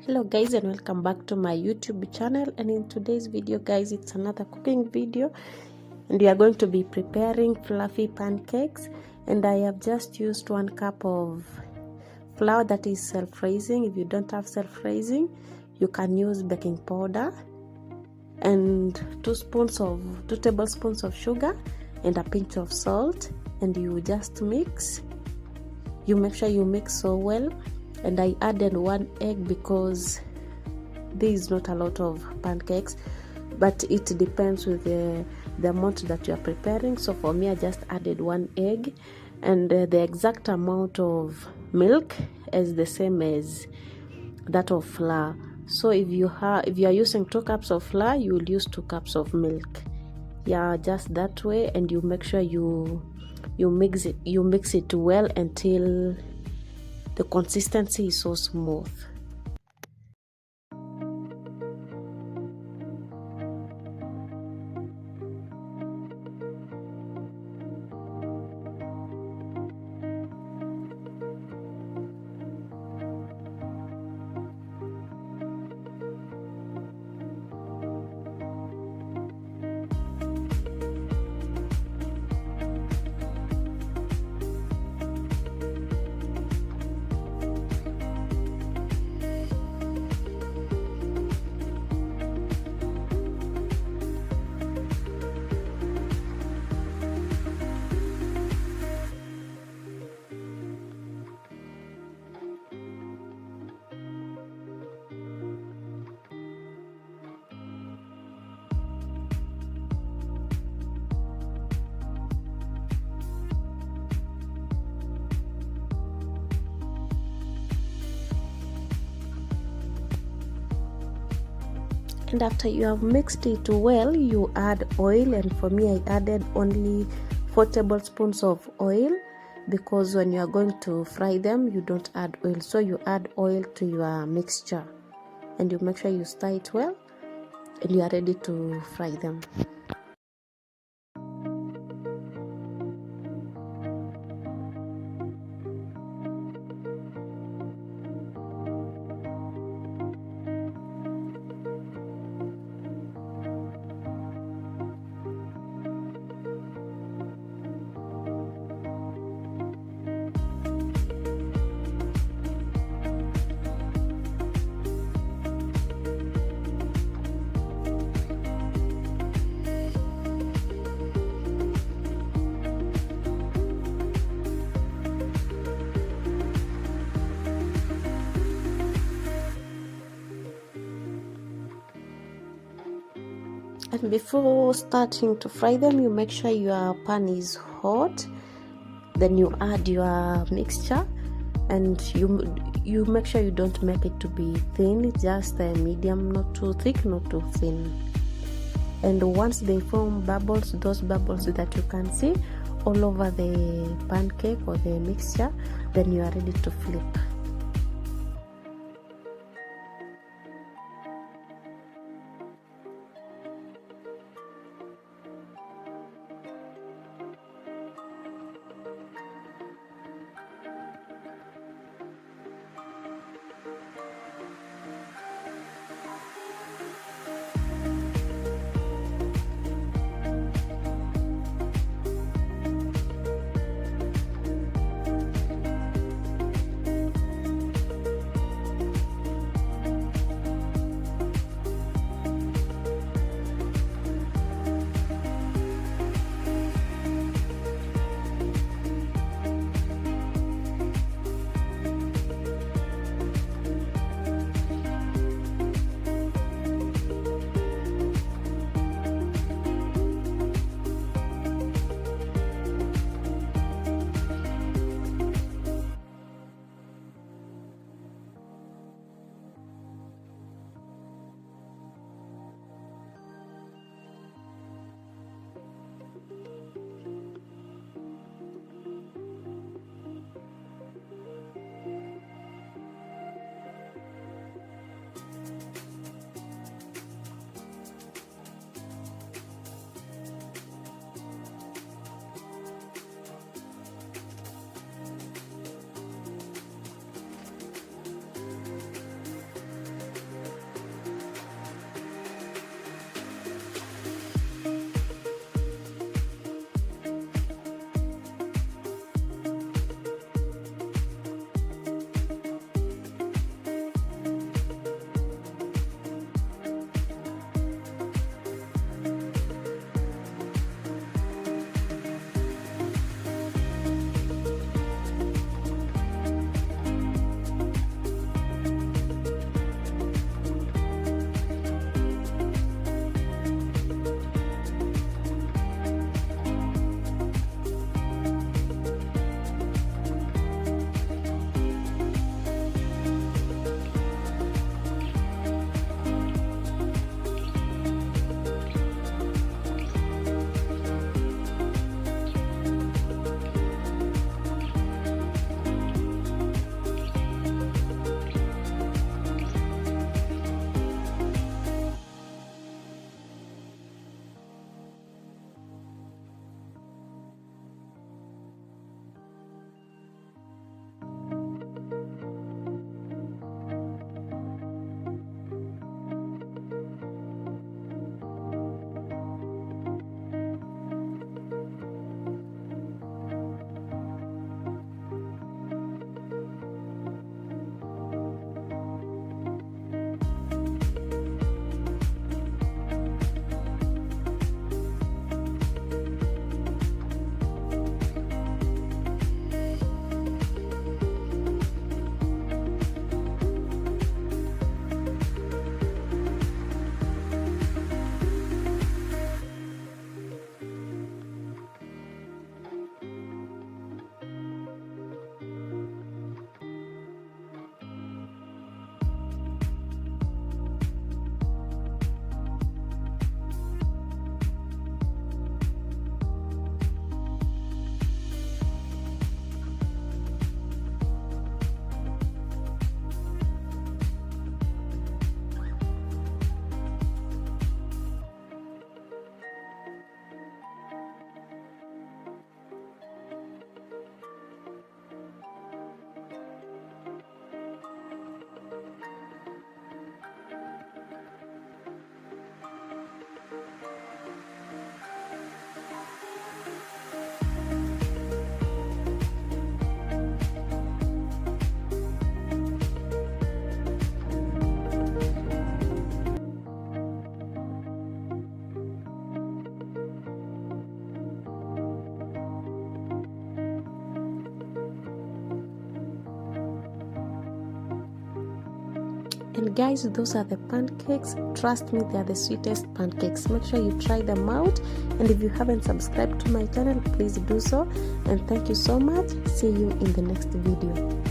Hello guys, and welcome back to my YouTube channel. And in today's video guys, it's another cooking video, and we are going to be preparing fluffy pancakes. And I have just used 1 cup of flour that is self-raising. If you don't have self-raising, you can use baking powder, and 2 tablespoons of sugar and a pinch of salt, and you just mix. You make sure you mix so well. And I added 1 egg because there is not a lot of pancakes, but it depends with the amount that you are preparing. So for me, I just added 1 egg, and the exact amount of milk is the same as that of flour. So if you are using 2 cups of flour, you will use 2 cups of milk. Yeah, just that way. And you make sure you mix it well until the consistency is so smooth. And after you have mixed it well, you add oil. And for me, I added only 4 tablespoons of oil, because when you are going to fry them, you don't add oil. So you add oil to your mixture, and you make sure you stir it well, and you are ready to fry them. And before starting to fry them, you make sure your pan is hot. Then you add your mixture, and you make sure you don't make it to be thin, just medium, not too thick, not too thin. And once they form bubbles, those bubbles that you can see all over the pancake or the mixture, then you are ready to flip. And guys, those are the pancakes. Trust me, they are the sweetest pancakes. Make sure you try them out, and if you haven't subscribed to my channel, please do so. And thank you so much. See you in the next video.